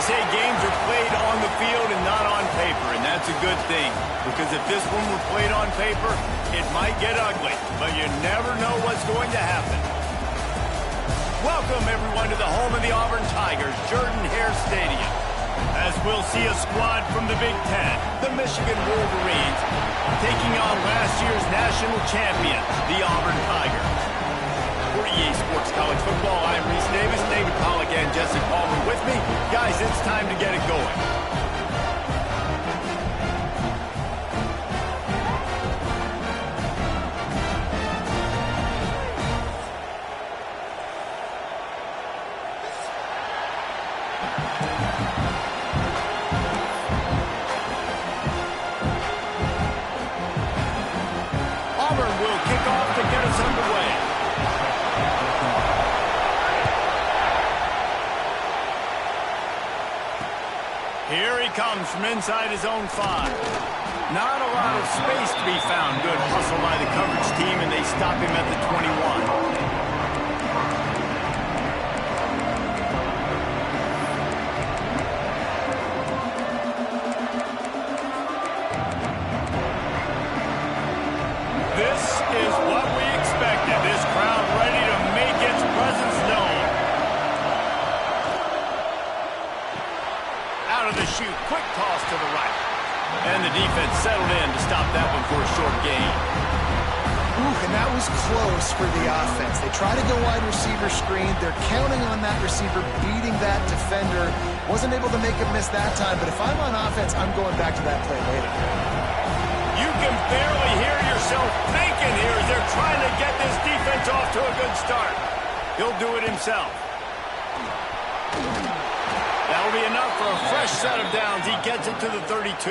They say games are played on the field and not on paper, and that's a good thing. Because if this one were played on paper, it might get ugly. But you never know what's going to happen. Welcome, everyone, to the home of the Auburn Tigers, Jordan-Hare Stadium. As we'll see a squad from the Big Ten, the Michigan Wolverines, taking on last year's national champions, the Auburn Tigers. For EA Sports College Football, I'm Reese Davis, David Pollack, and Jesse Palmer with me. Guys, it's time to get it going. Here he comes from inside his own 5. Not a lot of space to be found. Good hustle by the coverage team, and they stop him at the 21. This is what we expected. This crowd ready to make its presence known. Out of the chute, quick toss to the right. And the defense settled in to stop that one for a short gain. Ooh, and that was close for the offense. They try to go wide receiver screen. They're counting on that receiver beating that defender. Wasn't able to make him miss that time, but if I'm on offense, I'm going back to that play later. You can barely hear yourself thinking here as they're trying to get this defense off to a good start. He'll do it himself. That'll be enough for a fresh set of downs. He gets it to the 32.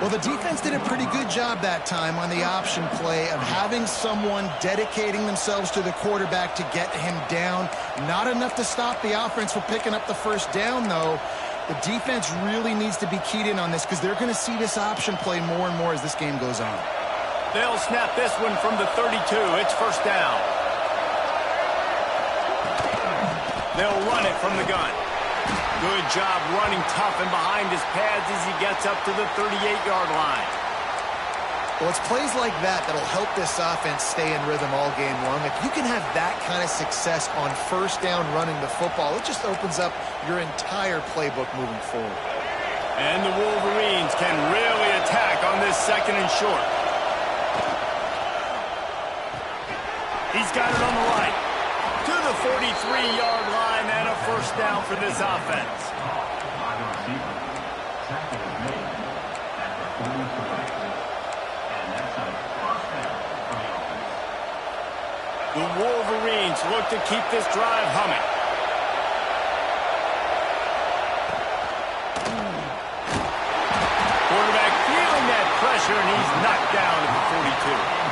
Well, the defense did a pretty good job that time on the option play of having someone dedicating themselves to the quarterback to get him down. Not enough to stop the offense from picking up the first down, though. The defense really needs to be keyed in on this because they're going to see this option play more and more as this game goes on. They'll snap this one from the 32. It's first down. They'll run it from the gun. Good job running tough and behind his pads as he gets up to the 38-yard line. Well, it's plays like that that'll help this offense stay in rhythm all game long. If you can have that kind of success on first down running the football, it just opens up your entire playbook moving forward. And the Wolverines can really attack on this second and short. He's got it on the right. To the 43-yard line and a first down for this offense. The Wolverines look to keep this drive humming. Quarterback feeling that pressure, and he's knocked down at the 42.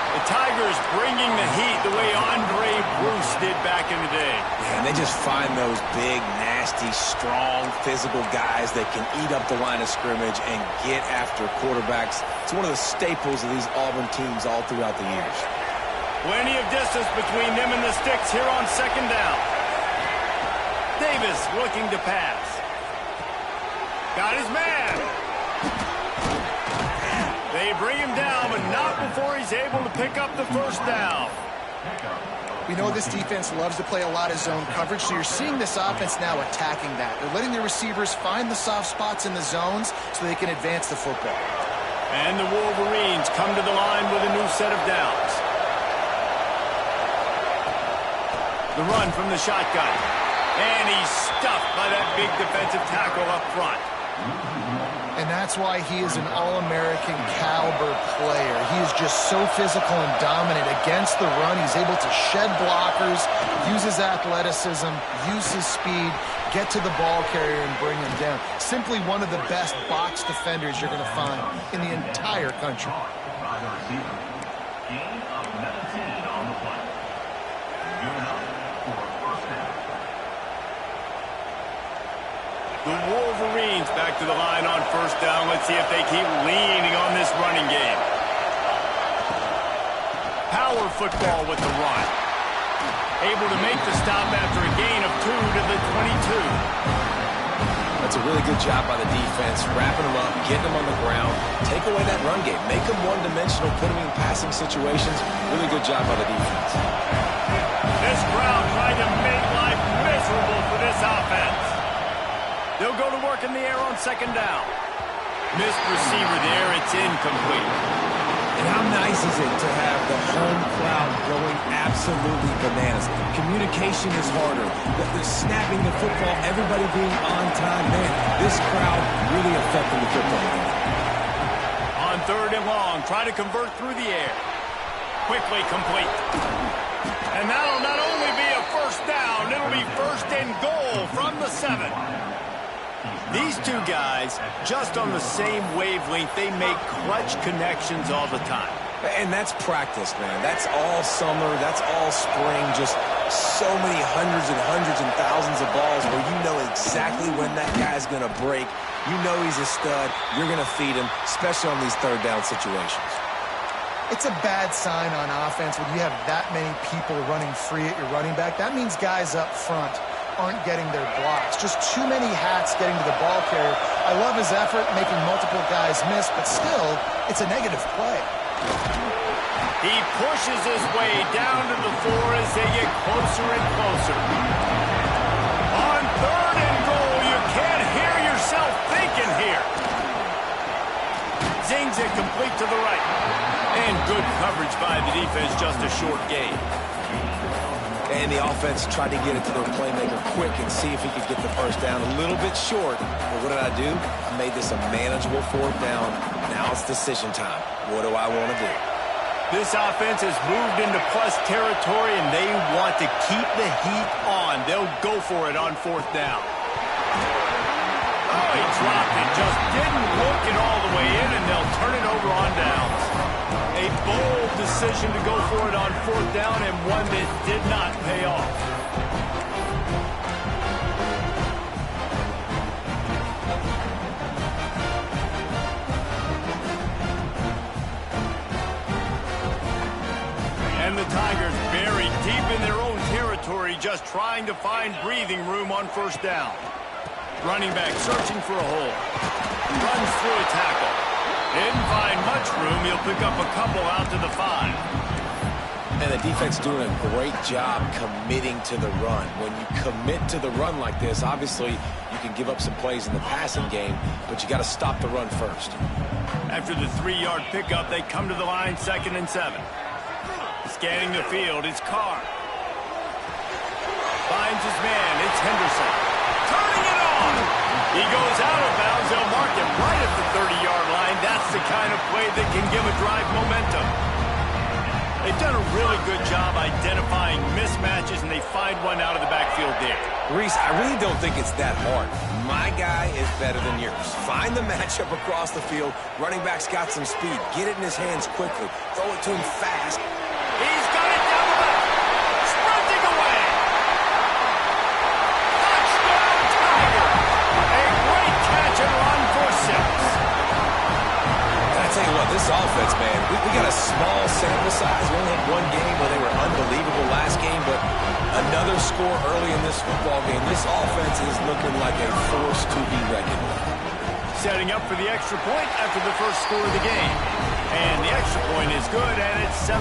The Tigers bringing the heat the way Andre Bruce did back in the day. Yeah, and they just find those big, nasty, strong, physical guys that can eat up the line of scrimmage and get after quarterbacks. It's one of the staples of these Auburn teams all throughout the years. Plenty of distance between them and the sticks here on second down. Davis looking to pass. Got his man. They bring him down, but not before he's able to pick up the first down. We know this defense loves to play a lot of zone coverage, so you're seeing this offense now attacking that. They're letting the receivers find the soft spots in the zones so they can advance the football. And the Wolverines come to the line with a new set of downs. The run from the shotgun. And he's stuffed by that big defensive tackle up front. And that's why he is an All-American caliber player. He is just so physical and dominant against the run. He's able to shed blockers, use his athleticism, use his speed, get to the ball carrier and bring him down. Simply one of the best box defenders you're going to find in the entire country. The Wolverines back to the line on first down. Let's see if they keep leaning on this running game. Power football with the run. Able to make the stop after a gain of 2 to the 22. That's a really good job by the defense, wrapping them up, getting them on the ground, take away that run game, make them one-dimensional, put them in passing situations. Really good job by the defense. This crowd trying to make life miserable for this offense. They'll go to work in the air on second down. Missed receiver there. It's incomplete. And how nice is it to have the home crowd going absolutely bananas? Communication is harder. The snapping the football, everybody being on time. Man, this crowd really affecting the football game. On third and long, try to convert through the air. Quickly complete. And that'll not only be a first down, it'll be first and goal from the 7. These two guys, just on the same wavelength, they make clutch connections all the time. And that's practice, man. That's all summer. That's all spring. Just so many hundreds and thousands of balls where you know exactly when that guy's going to break. You know he's a stud. You're going to feed him, especially on these third down situations. It's a bad sign on offense when you have that many people running free at your running back. That means guys up front aren't getting their blocks. Just too many hats getting to the ball carrier. I love his effort, making multiple guys miss, but still, it's a negative play. He pushes his way down to the 4 as they get closer and closer. On third and goal, you can't hear yourself thinking here. Zings it complete to the right. And good coverage by the defense, just a short gain. And the offense tried to get it to their playmaker quick and see if he could get the first down a little bit short. But what did I do? I made this a manageable fourth down. Now it's decision time. What do I want to do? This offense has moved into plus territory, and they want to keep the heat on. They'll go for it on fourth down. Oh, he dropped it. Just didn't look it all the way in, and they'll turn it over on downs. A bold decision to go for it on fourth down, and one that did not pay off. And the Tigers buried deep in their own territory, just trying to find breathing room on first down. Running back searching for a hole. Runs through a tackle. Didn't find much room. He'll pick up a couple out to the 5. And the defense doing a great job committing to the run. When you commit to the run like this, obviously you can give up some plays in the passing game, but you got to stop the run first. After the 3-yard pickup, they come to the line, 2nd and 7. Scanning the field, it's Carr. Finds his man, it's Henderson. Turning it on! He goes out of bounds. They'll mark him right at the 30-yard line. That's the kind of play that can give a drive momentum. They've done a really good job identifying mismatches, and they find one out of the backfield there. Reese, I really don't think it's that hard. My guy is better than yours. Find the matchup across the field. Running back's got some speed. Get it in his hands quickly. Throw it to him fast. He's got it down the back. Sprinting away. Touchdown, Tiger. A great catch and run for 6. I tell you what, this offense, man, we got a small sample size. We only had one game where they were unbelievable last game, but another score early in this football game. This offense is looking like a force to be reckoned with. Setting up for the extra point after the first score of the game. And the extra point is good, and it's 7-0.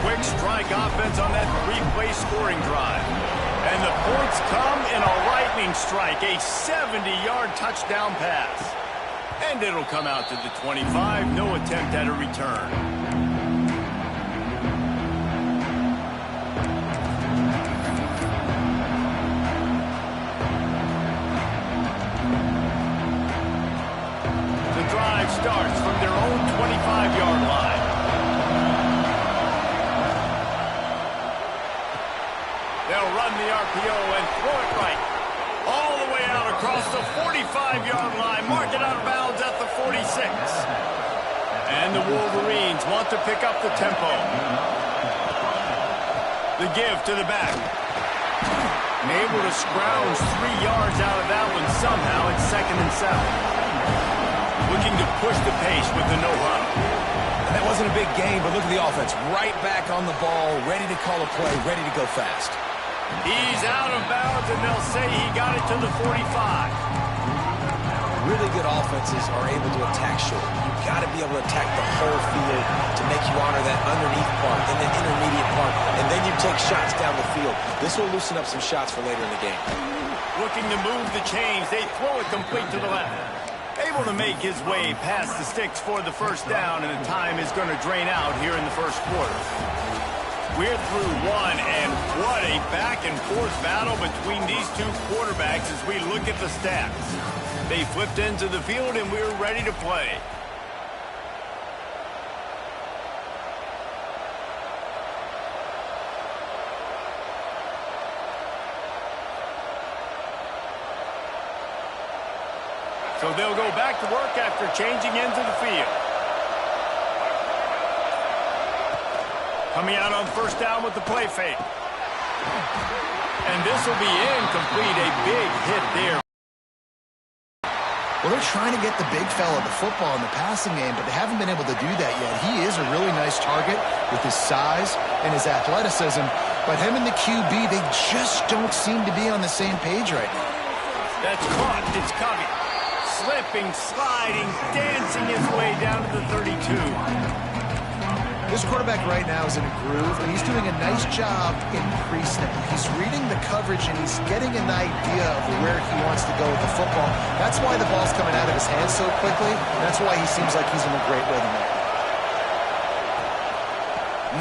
Quick strike offense on that 3-play scoring drive. And the points come in a lightning strike, a 70-yard touchdown pass. And it'll come out to the 25, no attempt at a return. The drive starts from their own 25-yard line. They'll run the RPO and throw it right. All the way out across the 45-yard line. Mark it out of bounds at the 46. And the Wolverines want to pick up the tempo. The give to the back. Able to scrounge 3 yards out of that one somehow. It's 2nd and 7. Looking to push the pace with the no-huddle. That wasn't a big game, but look at the offense. Right back on the ball, ready to call a play, ready to go fast. He's out of bounds, and they'll say he got it to the 45. Really good offenses are able to attack short. You've got to be able to attack the whole field to make you honor that underneath part and the intermediate part, and then you take shots down the field. This will loosen up some shots for later in the game. Looking to move the chains. They throw it complete to the left. Able to make his way past the sticks for the first down, and the time is going to drain out here in the first quarter. We're through one, and what a back-and-forth battle between these two quarterbacks as we look at the stats. They flipped into the field, and we're ready to play. So they'll go back to work after changing into the field. Coming out on first down with the play fake. And this will be incomplete. A big hit there. Well, they're trying to get the big fella the football in the passing game, but they haven't been able to do that yet. He is a really nice target with his size and his athleticism, but him and the QB, they just don't seem to be on the same page right now. That's caught. It's Covey. Slipping, sliding, dancing his way down to the 32. This quarterback right now is in a groove, and he's doing a nice job in pre-snap. He's reading the coverage, and he's getting an idea of where he wants to go with the football. That's why the ball's coming out of his hands so quickly. That's why he seems like he's in a great rhythm there.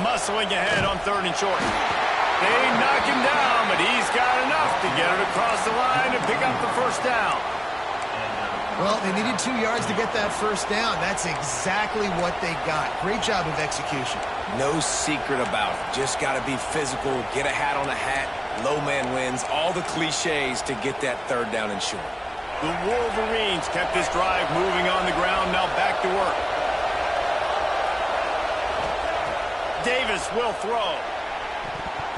Muscling ahead on third and short. They knock him down, but he's got enough to get it across the line and pick up the first down. Well, they needed 2 yards to get that first down. That's exactly what they got. Great job of execution. No secret about it. Just got to be physical, get a hat on a hat, low man wins, all the cliches to get that third down and short. The Wolverines kept this drive moving on the ground, now back to work. Davis will throw.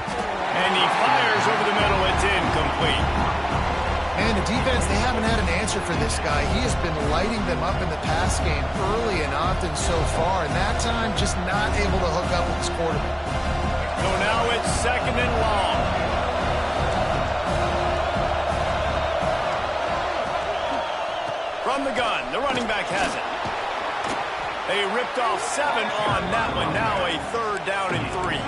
And he fires over the middle. It's incomplete. And the defense, they haven't had an answer for this guy. He has been lighting them up in the pass game early and often so far, and that time just not able to hook up with his quarterback. So now it's second and long. From the gun, the running back has it. They ripped off 7 on that one. Now a third down and 3.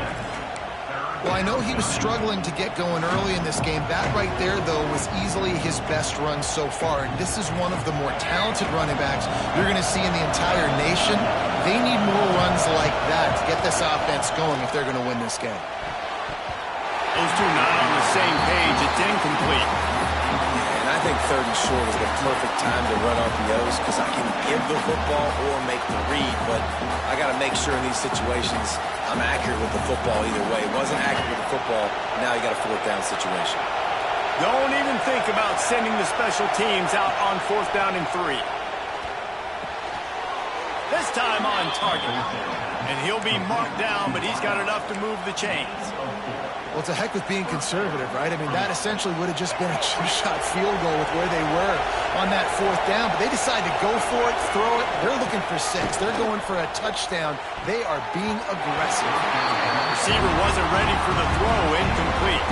Well, I know he was struggling to get going early in this game. That right there, though, was easily his best run so far. And this is one of the more talented running backs you're going to see in the entire nation. They need more runs like that to get this offense going if they're going to win this game. Those two not on the same page. It's incomplete. And I think third and short is the perfect time to run RPOs because I can give the football or make the read, but I got to make sure in these situations I'm accurate with the football either way. Wasn't accurate with the football, now you got a fourth down situation. Don't even think about sending the special teams out on fourth down and 3. This time on target. And he'll be marked down, but he's got enough to move the chains. Well, it's a heck with being conservative, right? I mean, that essentially would have just been a two-shot field goal with where they were on that fourth down. But they decided to go for it, throw it. They're looking for 6. They're going for a touchdown. They are being aggressive. Receiver wasn't ready for the throw. Incomplete.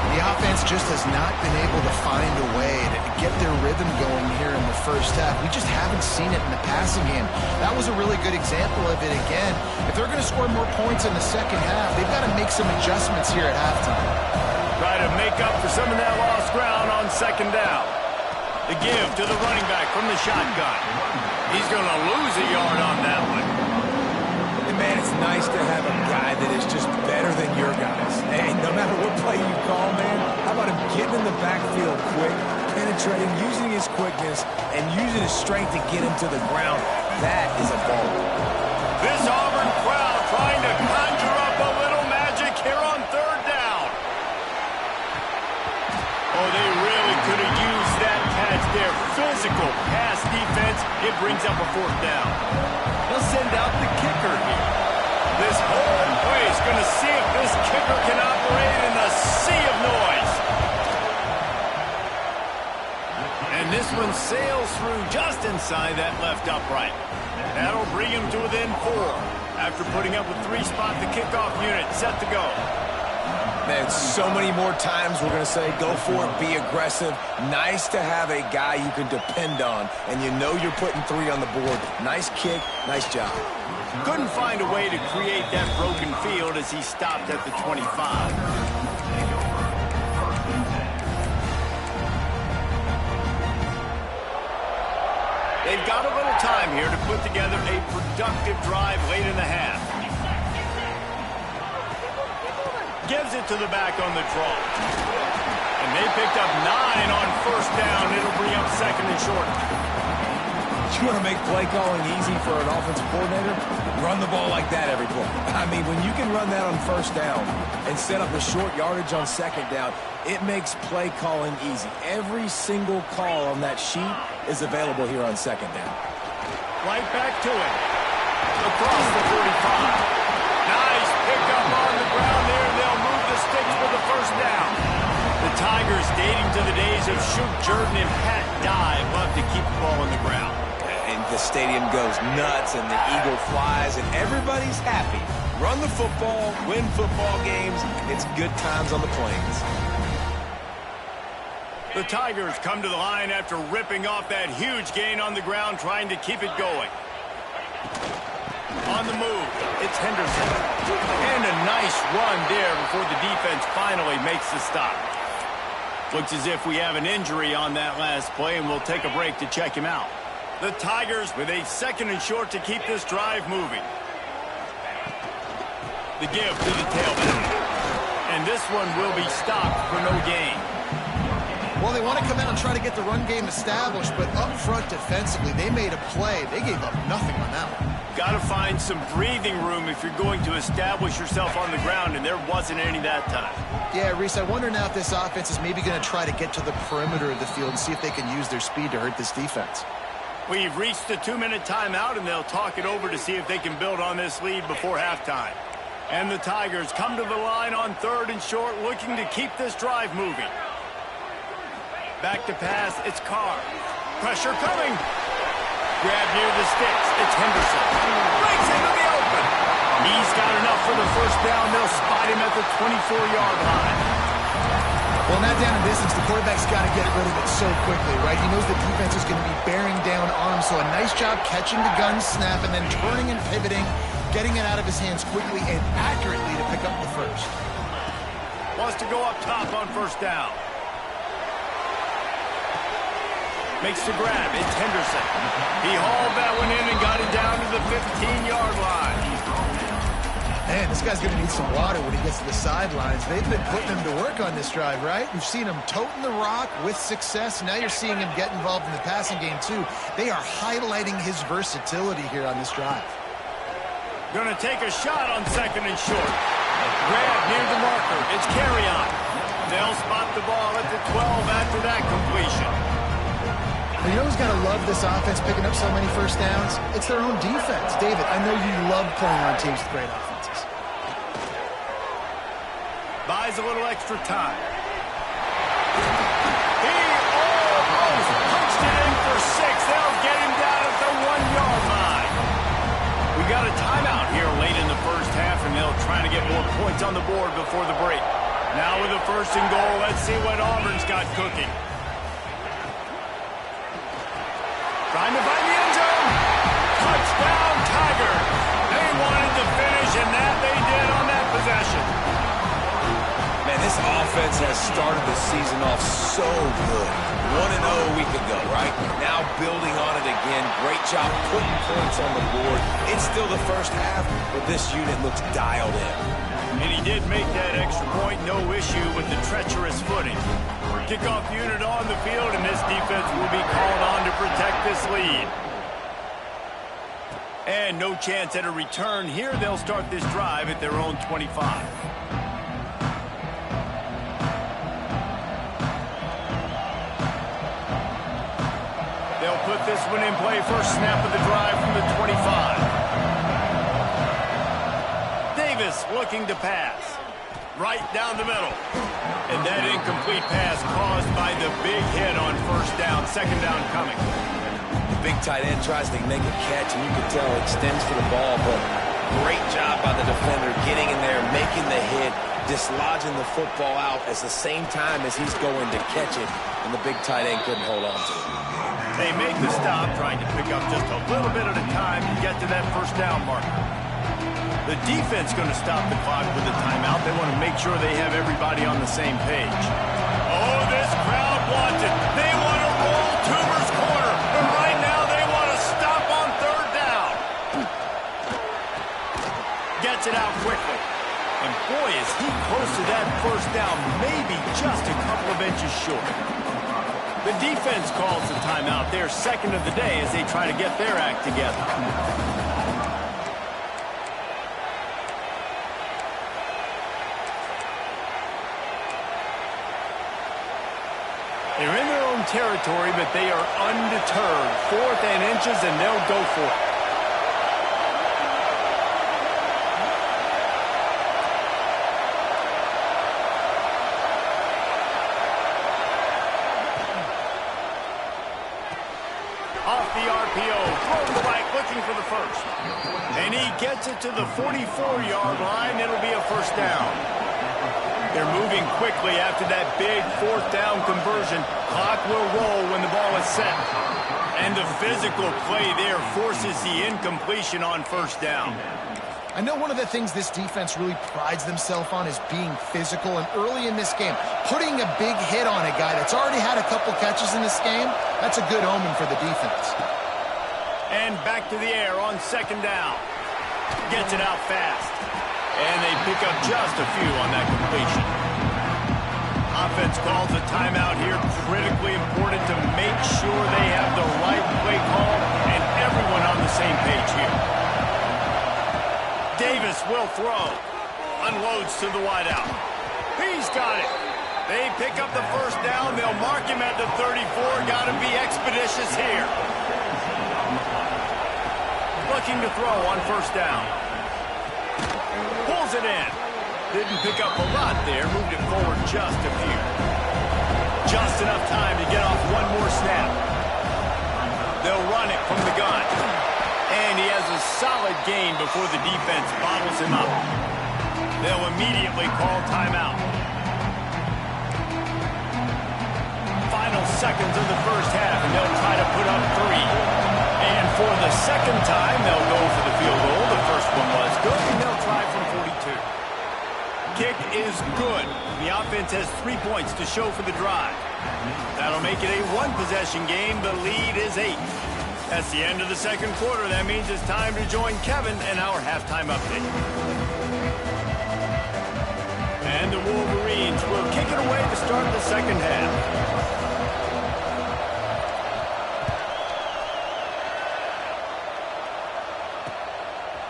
The offense just has not been able to find a way to get their rhythm going here in the first half. We just haven't seen it in the passing game. That was a really good example of it again. If they're going to score more points in the second half, they've got to make some adjustments here at halftime. Try to make up for some of that lost ground on second down. The give to the running back from the shotgun. He's going to lose a yard on that one. And man, it's nice to have a guy that is just better than your guys. Hey, no matter what play you call, man, how about him getting in the backfield quick, penetrating, using his quickness, and using his strength to get him to the ground? That is a ball. This Auburn crowd trying to conjure up a little magic here on third down. Oh, they really could have used that catch there. Physical pass defense. It brings up a fourth down. They'll send out the kicker here. This whole place going to see if this kicker can operate in the sea of noise. And this one sails through just inside that left upright. That'll bring him to within 4 after putting up a 3-spot the kickoff unit set to go. Man, so many more times we're going to say go for it, be aggressive. Nice to have a guy you can depend on, and you know you're putting 3 on the board. Nice kick, nice job. Couldn't find a way to create that broken field as he stopped at the 25. They've got a little time here to put together a productive drive late in the half. Gives it to the back on the draw. And they picked up 9 on first down. It'll bring up second and short. You want to make play calling easy for an offensive coordinator? Run the ball like that every play. I mean, when you can run that on first down and set up a short yardage on second down, it makes play calling easy. Every single call on that sheet is available here on second down. Right back to it. Across the 45. Nice pickup on the ground there. They'll move the sticks for the first down. The Tigers, dating to the days of Shoot Jordan and Pat Dye, love to keep the ball on the ground. And the stadium goes nuts, and the eagle flies, and everybody's happy. Run the football, win football games. It's good times on the plains. The Tigers come to the line after ripping off that huge gain on the ground, trying to keep it going. On the move, it's Henderson. And a nice run there before the defense finally makes the stop. Looks as if we have an injury on that last play, and we'll take a break to check him out. The Tigers with a second and short to keep this drive moving. The give to the tailback. And this one will be stopped for no gain. Well, they want to come out and try to get the run game established, but up front defensively, they made a play. They gave up nothing on that one. Got to find some breathing room if you're going to establish yourself on the ground, and there wasn't any that time. Yeah, Reese, I wonder now if this offense is maybe going to try to get to the perimeter of the field and see if they can use their speed to hurt this defense. We've reached the 2-minute timeout, and they'll talk it over to see if they can build on this lead before halftime. And the Tigers come to the line on third and short, looking to keep this drive moving. Back to pass, it's Carr. Pressure coming. Grab near the sticks, it's Henderson. Breaks into the open. He's got enough for the first down. They'll spot him at the 24-yard line. Well, not down in distance, the quarterback's got to get rid of it so quickly, right? He knows the defense is going to be bearing down on him, so a nice job catching the gun snap and then turning and pivoting, getting it out of his hands quickly and accurately to pick up the first. Wants to go up top on first down. Makes the grab. It's Henderson. He hauled that one in and got it down to the 15-yard line. Man, this guy's going to need some water when he gets to the sidelines. They've been putting him to work on this drive, right? We've seen him toting the rock with success. Now you're seeing him get involved in the passing game, too. They are highlighting his versatility here on this drive. Going to take a shot on second and short. Grab near the marker. It's carry-on. They'll spot the ball at the 12 after that completion. You know who's got to love this offense picking up so many first downs? It's their own defense. David, I know you love playing on teams with great offenses. Buys a little extra time. He almost punched it in for 6. They'll get him down at the 1-yard line. We got a timeout here late in the first half, and they'll try to get more points on the board before the break. Now with a first and goal, let's see what Auburn's got cooking. Trying to find the end zone. Touchdown, Tigers. They wanted to finish, and that they did on that possession. Man, this offense has started the season off so good. 1-0 a week ago, right? Now building on it again. Great job putting points on the board. It's still the first half, but this unit looks dialed in. And he did make that extra point, no issue with the treacherous footing. Kickoff unit on the field, and this defense will be called on to protect this lead. And no chance at a return here. They'll start this drive at their own 25. They'll put this one in play. First snap of the drive from the 25. Davis looking to pass. Right down the middle. And that incomplete pass caused by the big hit on first down. Second down coming. The big tight end tries to make a catch, and you can tell extends for the ball, but great job by the defender getting in there, making the hit, dislodging the football out at the same time as he's going to catch it, and the big tight end couldn't hold on to it. They make the stop, trying to pick up just a little bit at a time to get to that first down marker. The defense going to stop the clock with a timeout. They want to make sure they have everybody on the same page. Oh, this crowd wants it. They want to roll Toomer's corner. But right now they want to stop on third down. Gets it out quickly. And boy, is he close to that first down, maybe just a couple of inches short. The defense calls the timeout, their second of the day, as they try to get their act together. They're in their own territory, but they are undeterred. 4th and inches, and they'll go for it. Off the RPO, thrown to right, looking for the first. And he gets it to the 44-yard line. It'll be a first down. They're moving quickly after that big 4th down conversion. Clock will roll when the ball is set. And the physical play there forces the incompletion on first down. I know one of the things this defense really prides themselves on is being physical, and early in this game, putting a big hit on a guy that's already had a couple catches in this game, that's a good omen for the defense. And back to the air on second down. Gets it out fast. And they pick up just a few on that completion. Offense calls a timeout here. Critically important to make sure they have the right play call and everyone on the same page here. Davis will throw. Unloads to the wideout. He's got it. They pick up the first down. They'll mark him at the 34. Got to be expeditious here. Looking to throw on first down. Pulls it in. Didn't pick up a lot there. Moved it forward just a few. Just enough time to get off one more snap. They'll run it from the gun. And he has a solid gain before the defense bottles him up. They'll immediately call timeout. Final seconds of the first half, and they'll try to put up 3. And for the second time, they'll go for the field goal. The first one was good, and they'll try from 42. Kick is good. The offense has 3 points to show for the drive. That'll make it a one-possession game. The lead is 8. That's the end of the second quarter. That means it's time to join Kevin and our halftime update. And the Wolverines will kick it away to start the second half.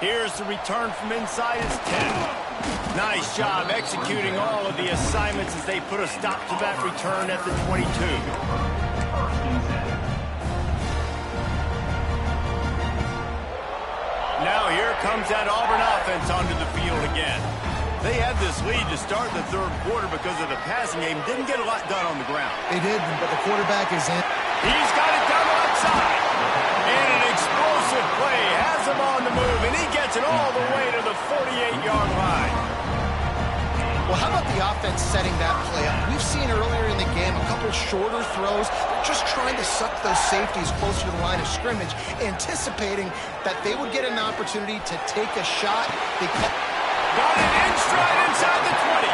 Here's the return from inside his 10. Nice job executing all of the assignments as they put a stop to that return at the 22. Now here comes that Auburn offense onto the field again. They had this lead to start the third quarter because of the passing game. Didn't get a lot done on the ground. They did, but the quarterback is in. He's got it down the left side. And an explosive play has him on the move, and he gets it all the way to the 48-yard line. Well, how about the offense setting that play up? We've seen earlier in the game a couple shorter throws. They're just trying to suck those safeties closer to the line of scrimmage, anticipating that they would get an opportunity to take a shot. Got it in stride inside the 20.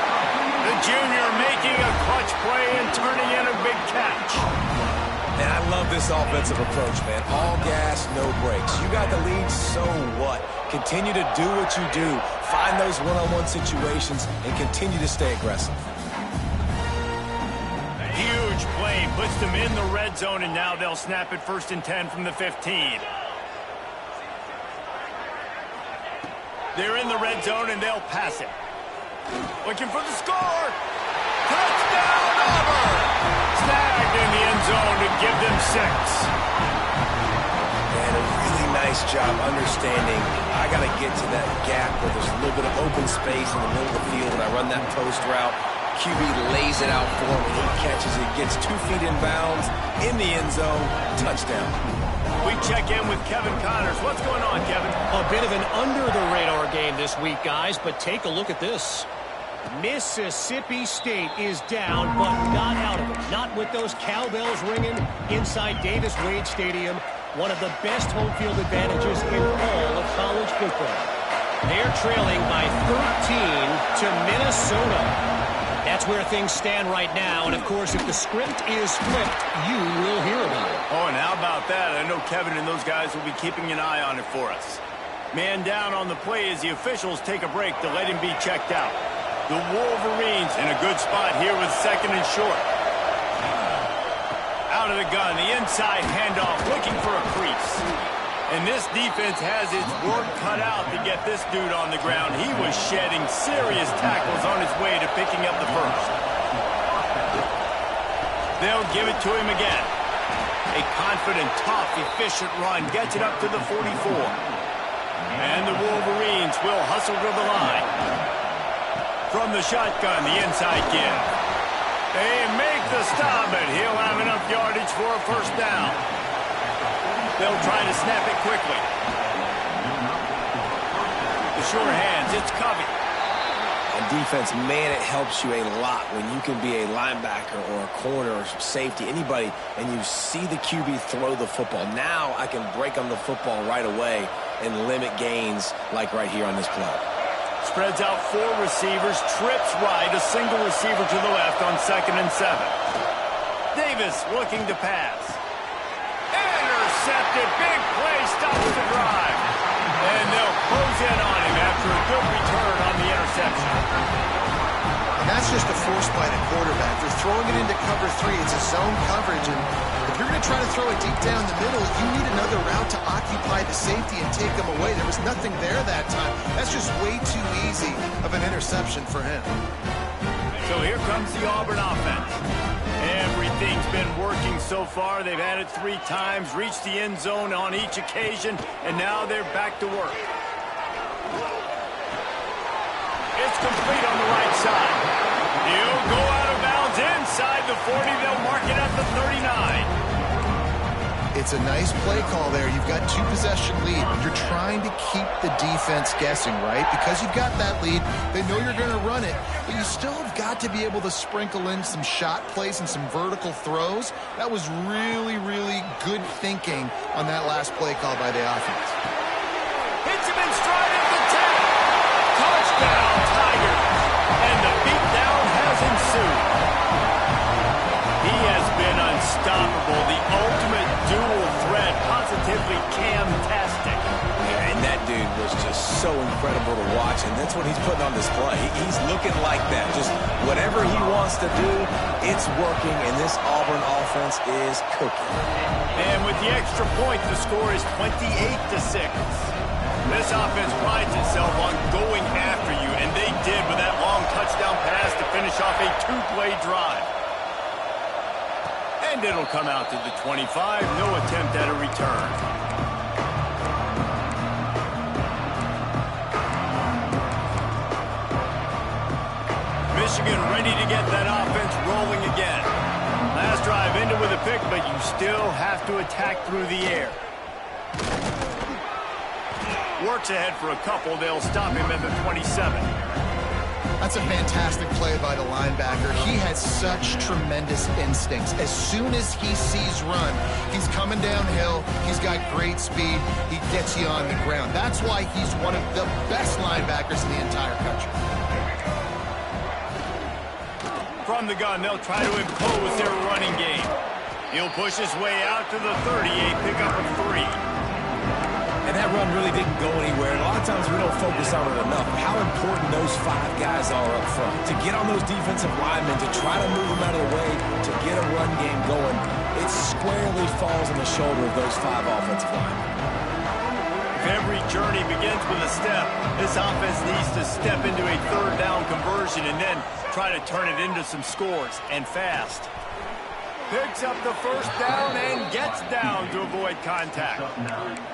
The junior making a clutch play and turning in a big catch. And I love this offensive approach, man. All gas, no brakes. You got the lead, so what? Continue to do what you do. Find those one-on-one situations and continue to stay aggressive. A huge play puts them in the red zone, and now they'll snap it 1st and 10 from the 15. They're in the red zone, and they'll pass it. Looking for the score. Touchdown, Auburn! Snagged in the end zone to give them 6. And a really nice job understanding I got to get to that gap where there's a little bit of open space in the middle of the field when I run that post route. QB lays it out for him, and he catches it, gets 2 feet in bounds, in the end zone, touchdown. We check in with Kevin Connors. What's going on, Kevin? A bit of an under-the-radar game this week, guys, but take a look at this. Mississippi State is down, but not out of it. Not with those cowbells ringing inside Davis-Wade Stadium, one of the best home field advantages in all of college football. They're trailing by 13 to Minnesota. That's where things stand right now, and of course, if the script is flipped, you will hear about it. Oh, and how about that? I know Kevin and those guys will be keeping an eye on it for us. Man down on the play as the officials take a break to let him be checked out. The Wolverines in a good spot here with second and short. Out of the gun, the inside handoff, looking for a crease. And this defense has its work cut out to get this dude on the ground. He was shedding serious tackles on his way to picking up the first. They'll give it to him again. A confident, tough, efficient run gets it up to the 44. And the Wolverines will hustle to the line. From the shotgun, the inside give. They make the stop, and he'll have enough yardage for a first down. They'll try to snap it quickly. The sure hands, it's Covey. On defense, man, it helps you a lot when you can be a linebacker or a corner or safety, anybody, and you see the QB throw the football. Now I can break on the football right away and limit gains like right here on this play. Spreads out four receivers, trips right, a single receiver to the left on 2nd and 7. Davis looking to pass. Intercepted, big play, stops the drive. And they'll close in on him after a good return on the interception. And that's just a force by the quarterback. They're throwing it into cover 3. It's a zone coverage, and if you're going to try to throw it deep down the middle, you need another route to occupy the safety and take them away. There was nothing there that time. That's just way too easy of an interception for him. So here comes the Auburn offense. Everything's been working so far. They've had it 3 times, reached the end zone on each occasion, and now they're back to work. It's complete on the right side. He'll go out of bounds inside the 40. They'll mark it at the 39. It's a nice play call there. You've got 2-possession lead. You're trying to keep the defense guessing, right? Because you've got that lead, they know you're going to run it, but you still have got to be able to sprinkle in some shot plays and some vertical throws. That was really, really good thinking on that last play call by the offense. Hits him in stride at the 10. Touchdown, Tigers. And the beatdown has ensued. He has been unstoppable, the ultimate dual threat, positively Cam-tastic. And that dude was just so incredible to watch, and that's what he's putting on display. He's looking like that. Just whatever he wants to do, it's working, and this Auburn offense is cooking. And with the extra point, the score is 28-6. This offense prides itself on going after you, and they did with that long touchdown pass to finish off a 2-play drive. And it'll come out to the 25. No attempt at a return. Michigan ready to get that offense rolling again. Last drive ended with a pick, but you still have to attack through the air. Works ahead for a couple. They'll stop him at the 27. That's a fantastic play by the linebacker. He has such tremendous instincts. As soon as he sees run, he's coming downhill. He's got great speed. He gets you on the ground. That's why he's one of the best linebackers in the entire country. From the gun, they'll try to impose their running game. He'll push his way out to the 38, pick up a 3. And that run really didn't go anywhere. And a lot of times we don't focus on it enough. How important those 5 guys are up front. To get on those defensive linemen, to try to move them out of the way, to get a run game going, it squarely falls on the shoulder of those 5 offensive linemen. If every journey begins with a step, this offense needs to step into a 3rd down conversion and then try to turn it into some scores, and fast. Picks up the first down and gets down to avoid contact.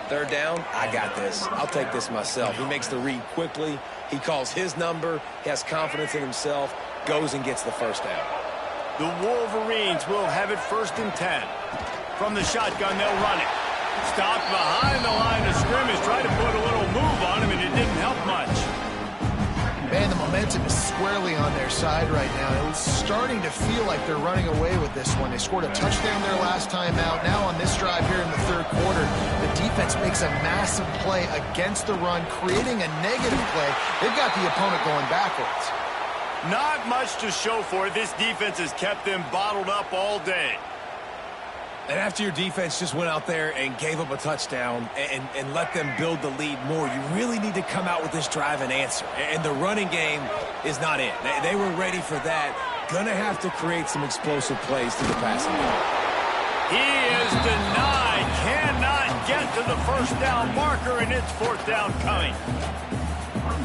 3rd down, I got this. I'll take this myself. He makes the read quickly. He calls his number. He has confidence in himself. Goes and gets the first down. The Wolverines will have it 1st and 10. From the shotgun, they'll run it. Stopped behind the line of scrimmage. Tried to put a little move on him, and it didn't help much. Man, the momentum is squarely on their side right now. It's starting to feel like they're running away with this one. They scored a touchdown their last time out. Now on this drive here in the third quarter, the defense makes a massive play against the run, creating a negative play. They've got the opponent going backwards. Not much to show for it. This defense has kept them bottled up all day. And after your defense just went out there and gave up a touchdown and let them build the lead more, you really need to come out with this drive and answer. And the running game is not it. They were ready for that. Gonna have to create some explosive plays to the passing game. He is denied. Cannot get to the first down marker, and it's fourth down coming.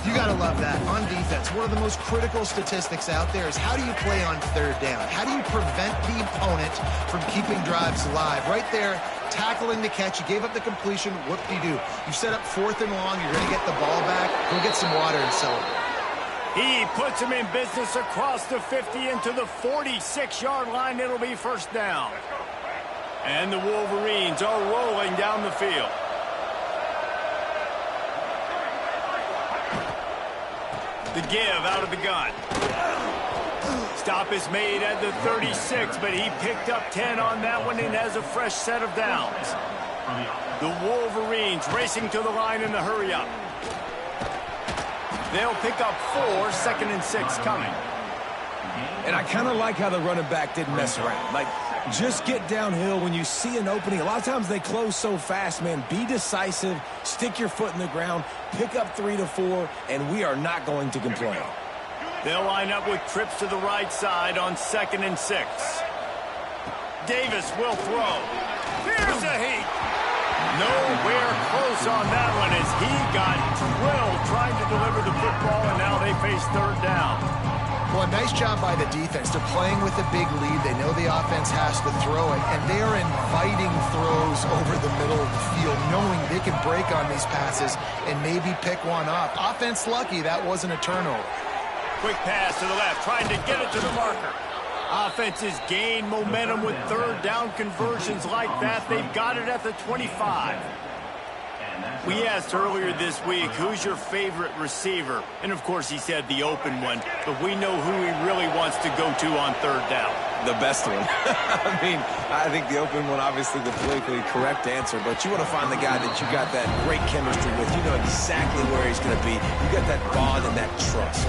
You got to love that. On defense, one of the most critical statistics out there is how do you play on third down? How do you prevent the opponent from keeping drives alive? Right there, tackling the catch. You gave up the completion. Whoop-de-doo. You set up fourth and long. You're going to get the ball back. Go get some water and celebrate. He puts him in business across the 50 into the 46-yard line. It'll be first down. And the Wolverines are rolling down the field. The give out of the gun. Stop is made at the 36, but he picked up 10 on that one and has a fresh set of downs. The Wolverines racing to the line in the hurry-up. They'll pick up 4, second and 6 coming. And I kind of like how the running back didn't mess around. Like, just get downhill when you see an opening. A lot of times they close so fast, man. Be decisive, stick your foot in the ground, pick up 3 to 4, and we are not going to complain. They'll line up with trips to the right side on second and 6. Davis will throw. Here's a heat. Nowhere close on that one as he got drilled trying to deliver the football, and now they face third down. Well, a nice job by the defense. They're playing with a big lead. They know the offense has to throw it, and they are inviting throws over the middle of the field, knowing they can break on these passes and maybe pick one off. Offense lucky that wasn't a turnover. Quick pass to the left, trying to get it to the marker. Offenses gain momentum with third down conversions like that. They've got it at the 25. We asked earlier this week, who's your favorite receiver? And, of course, he said the open one. But we know who he really wants to go to on third down. The best one. I mean, I think the open one, obviously the politically correct answer. But you want to find the guy that you got that great chemistry with. You know exactly where he's going to be. You got that bond and that trust.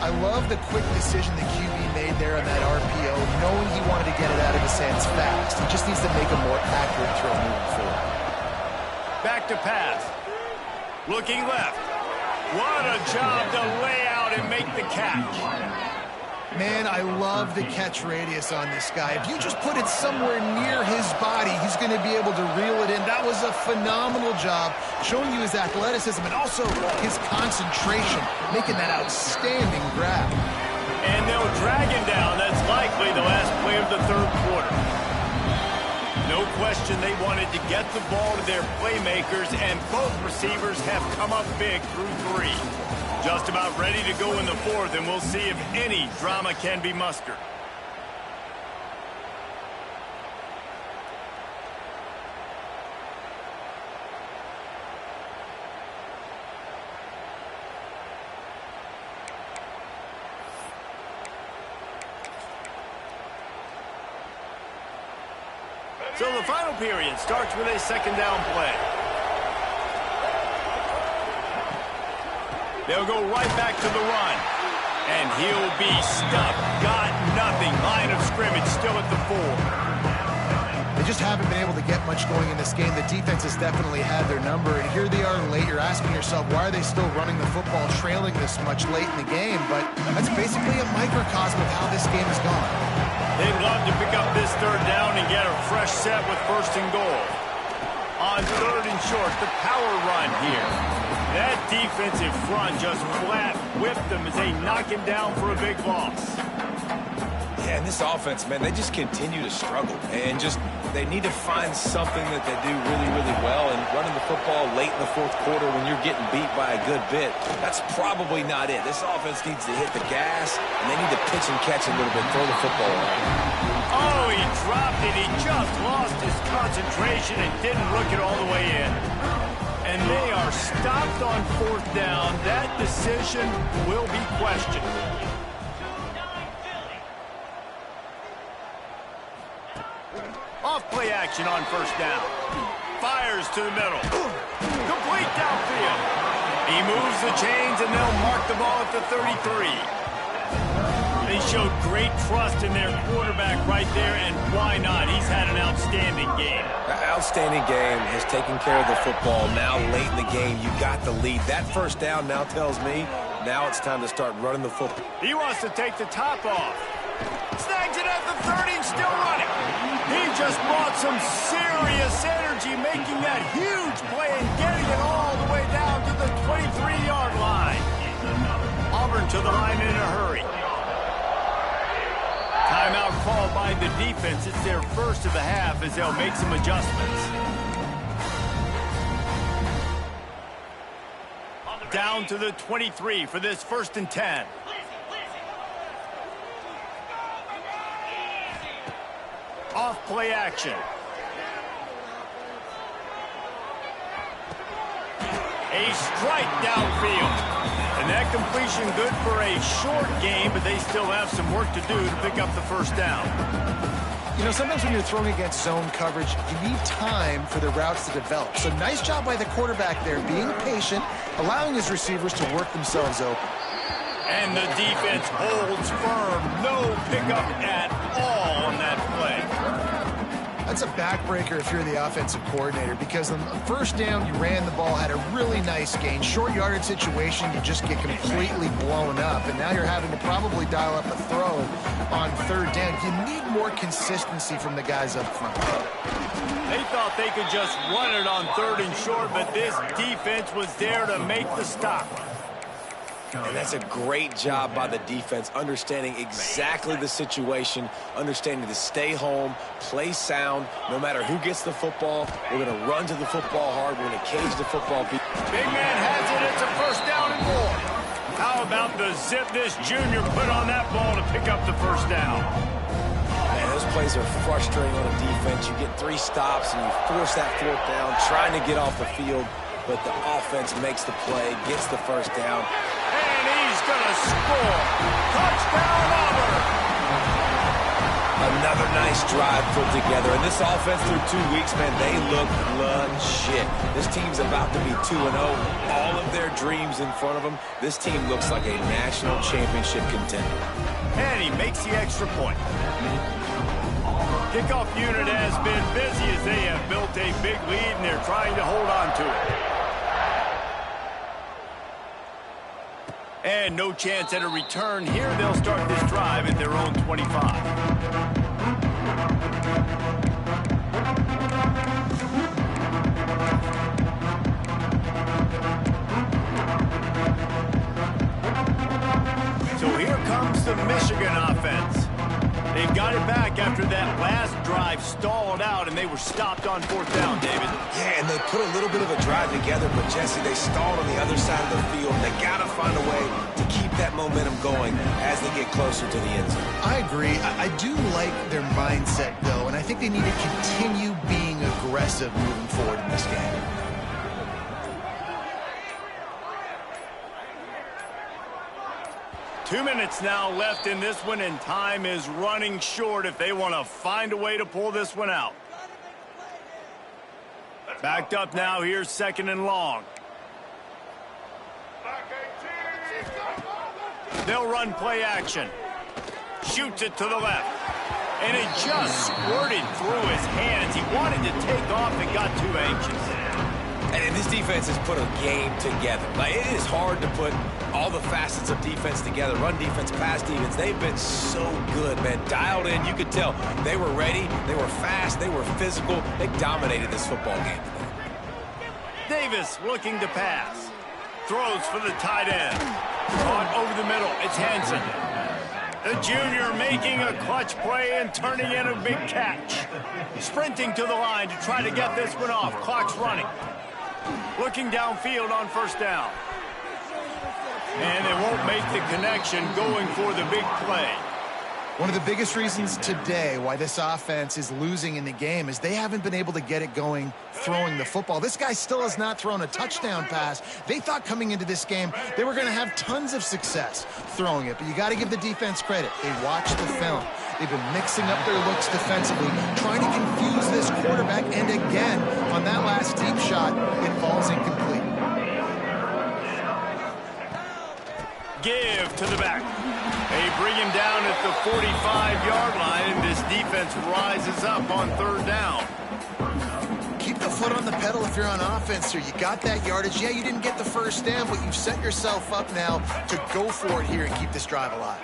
I love the quick decision the QB made there on that RPO, knowing he wanted to get it out of his hands fast. He just needs to make a more accurate throw moving forward. Back to pass. Looking left. What a job to lay out and make the catch. Man, I love the catch radius on this guy. If you just put it somewhere near his body, he's going to be able to reel it in. That was a phenomenal job, showing you his athleticism and also his concentration, making that outstanding grab. And they'll drag him down. That's likely the last play of the third quarter. No question they wanted to get the ball to their playmakers, and both receivers have come up big through 3. Just about ready to go in the fourth, and we'll see if any drama can be mustered. So the final period starts with a second down play. They'll go right back to the run. And he'll be stuck. Got nothing. Line of scrimmage still at the 4. They just haven't been able to get much going in this game. The defense has definitely had their number. And here they are late. You're asking yourself, why are they still running the football, trailing this much late in the game? But that's basically a microcosm of how this game has gone. They'd love to pick up this third down and get a fresh set with first and goal. On third and short, the power run here. That defensive front just flat whipped them as they knock him down for a big loss. Yeah, and this offense, man, they just continue to struggle. And just, they need to find something that they do really, really well. And running the football late in the fourth quarter when you're getting beat by a good bit, that's probably not it. This offense needs to hit the gas, and they need to pitch and catch a little bit, throw the football around. Oh, he dropped it. He just lost his concentration and didn't look it all the way in. And And they are stopped on 4th down. That decision will be questioned. Off play action on 1st down. Fires to the middle. Complete downfield. He moves the chains, and they'll mark the ball at the 33. They showed great trust in their quarterback right there, and why not? He's had an outstanding game. Outstanding game, has taken care of the football. Now late in the game, you got the lead. That 1st down now tells me now it's time to start running the football. He wants to take the top off. Snags it at the 30 and still running. He just brought some serious energy, making that huge play and getting it all the way down to the 23-yard line. Auburn to the line in a hurry. Timeout called by the defense. It's their first of the half as they'll make some adjustments. Down to the 23 for this 1st and 10. Off play action. A strike downfield. And that completion good for a short game, but they still have some work to do to pick up the 1st down. You know, sometimes when you're throwing against zone coverage, you need time for the routes to develop. So nice job by the quarterback there, being patient, allowing his receivers to work themselves open. And the defense holds firm. No pickup at all on that play. That's a backbreaker if you're the offensive coordinator, because on the 1st down, you ran the ball, had a really nice gain. Short yardage situation, you just get completely blown up, and now you're having to probably dial up a throw on 3rd down. You need more consistency from the guys up front. They thought they could just run it on 3rd and short, but this defense was there to make the stop. And that's a great job by the defense, understanding exactly the situation, understanding to stay home, play sound. No matter who gets the football, we're going to run to the football hard. We're going to cage the football. Big man has it. It's a 1st down and more. How about the zip this junior put on that ball to pick up the 1st down? Man, those plays are frustrating on a defense. You get 3 stops and you force that 4th down, trying to get off the field, but the offense makes the play, gets the 1st down. And he's going to score. Touchdown, Auburn. Another nice drive put together. And this offense through 2 weeks, man, they look legit. This team's about to be 2-0. All of their dreams in front of them. This team looks like a national championship contender. And he makes the extra point. Kickoff unit has been busy as they have built a big lead, and they're trying to hold on to it. And no chance at a return here. They'll start this drive at their own 25. So here comes the Michigan offense. They've got it back after that last drive stalled out, and they were stopped on 4th down, David. Yeah, and they put a little bit of a drive together, but, Jesse, they stalled on the other side of the field. They got to find a way to keep that momentum going as they get closer to the end zone. I agree. I do like their mindset, though, and I think they need to continue being aggressive moving forward in this game. Two minutes now left in this one, and time is running short if they want to find a way to pull this one out. Backed up now. Here's 2nd and long. They'll run play action. Shoots it to the left. And it just squirted through his hands. He wanted to take off and got too anxious. And this defense has put a game together. Like, it is hard to put all the facets of defense together. Run defense, pass defense. They've been so good, man. Dialed in. You could tell they were ready. They were fast. They were physical. They dominated this football game. Davis looking to pass. Throws for the tight end. Caught over the middle. It's Hansen. The junior making a clutch play and turning in a big catch. Sprinting to the line to try to get this one off. Clock's running. Looking downfield on 1st down. And they won't make the connection going for the big play. One of the biggest reasons today why this offense is losing in the game is they haven't been able to get it going throwing the football. This guy still has not thrown a touchdown pass. They thought coming into this game they were going to have tons of success throwing it, but you got to give the defense credit. They watched the film. They've been mixing up their looks defensively, trying to confuse this quarterback, and again, on that last deep shot, it falls incomplete. Give to the back. They bring him down at the 45-yard line, and this defense rises up on third down. Keep the foot on the pedal if you're on offense here. You got that yardage. Yeah, you didn't get the first down, but you've set yourself up now to go for it here and keep this drive alive.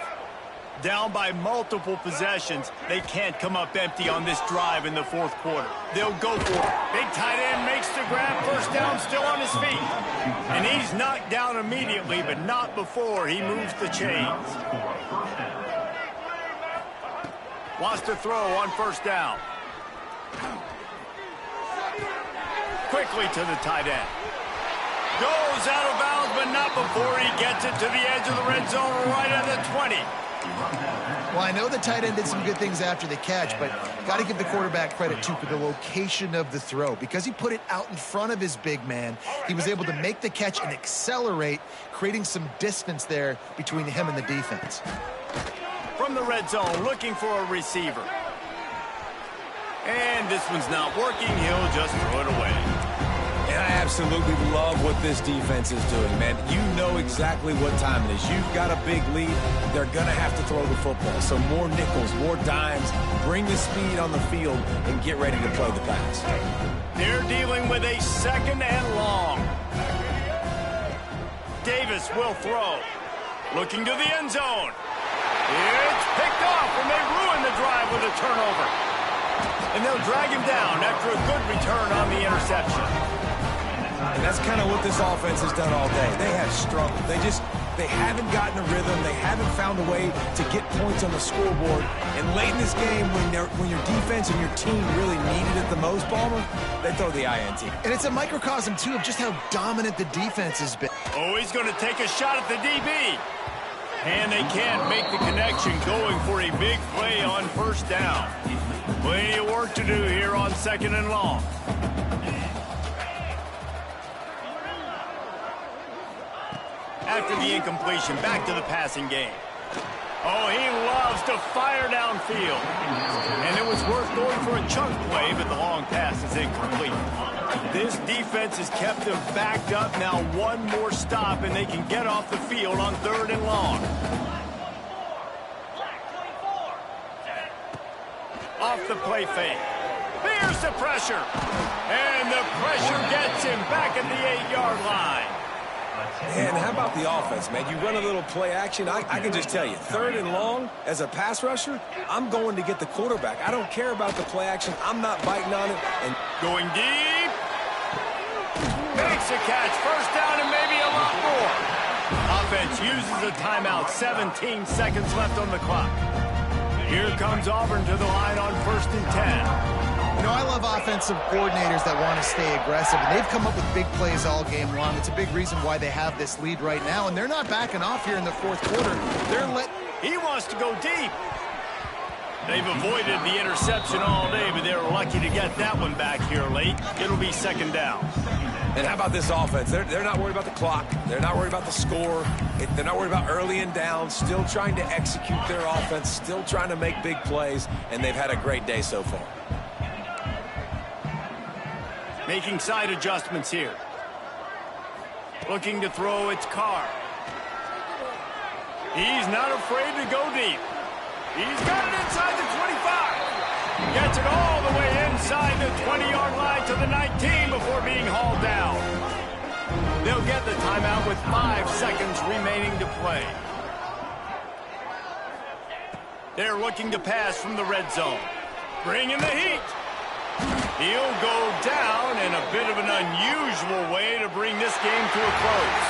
Down by multiple possessions, they can't come up empty on this drive in the fourth quarter. They'll go for it. Big tight end makes the grab, first down, still on his feet. And he's knocked down immediately, but not before he moves the chains. Wants to throw on first down. Quickly to the tight end. Goes out of bounds, but not before he gets it to the edge of the red zone right at the 20. Well, I know the tight end did some good things after the catch, but got to give the quarterback credit, too, for the location of the throw. Because he put it out in front of his big man, he was able to make the catch and accelerate, creating some distance there between him and the defense. From the red zone, looking for a receiver. And this one's not working. He'll just throw it away. And I absolutely love what this defense is doing, man. You know exactly what time it is. You've got a big lead. They're going to have to throw the football. So more nickels, more dimes. Bring the speed on the field and get ready to play the pass. They're dealing with a second and long. Davis will throw. Looking to the end zone. It's picked off, and they ruin the drive with a turnover. And they'll drag him down after a good return on the interception. And that's kind of what this offense has done all day. They have struggled. They haven't gotten a rhythm. They haven't found a way to get points on the scoreboard. And late in this game, when your defense and your team really needed it the most, Palmer, they throw the INT. And it's a microcosm, too, of just how dominant the defense has been. Oh, he's going to take a shot at the DB. And they can't make the connection, going for a big play on first down. Plenty of work to do here on second and long. After the incompletion, back to the passing game. Oh, he loves to fire downfield. And it was worth going for a chunk play, but the long pass is incomplete. This defense has kept them backed up. Now one more stop, and they can get off the field on third and long. Off the play fake. Here's the pressure. And the pressure gets him back at the 8-yard line. And how about the offense, man? You run a little play action. I can just tell you, third and long, as a pass rusher, I'm going to get the quarterback. I don't care about the play action. I'm not biting on it. And going deep. Makes a catch. First down and maybe a lot more. Offense uses a timeout. 17 seconds left on the clock. Here comes Auburn to the line on first and 10. You know, I love offensive coordinators that want to stay aggressive, and they've come up with big plays all game long. It's a big reason why they have this lead right now, and they're not backing off here in the fourth quarter. He wants to go deep. They've avoided the interception all day, but they're lucky to get that one back here late. It'll be second down. And how about this offense? They're not worried about the clock. They're not worried about the score. They're not worried about early and down. Still trying to execute their offense. Still trying to make big plays. And they've had a great day so far. Making side adjustments here. Looking to throw, it's Carr. He's not afraid to go deep. He's got it inside the 25. Gets it all the way inside the 20-yard line to the 19 before being hauled down. They'll get the timeout with 5 seconds remaining to play. They're looking to pass from the red zone. Bringing the heat. He'll go down in a bit of an unusual way to bring this game to a close.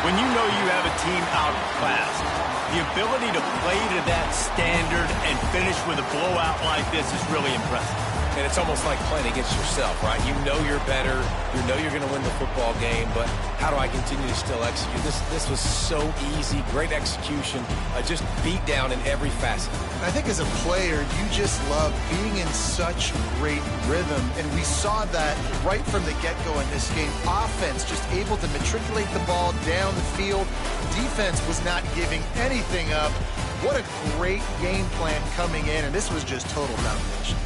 When you know you have a team outclassed, the ability to play to that standard and finish with a blowout like this is really impressive. And it's almost like playing against yourself, right? You know you're better. You know you're going to win the football game, but how do I continue to still execute? This was so easy, great execution, just beat down in every facet. I think as a player, you just love being in such great rhythm, and we saw that right from the get-go in this game. Offense just able to matriculate the ball down the field. Defense was not giving anything up. What a great game plan coming in, and this was just total domination.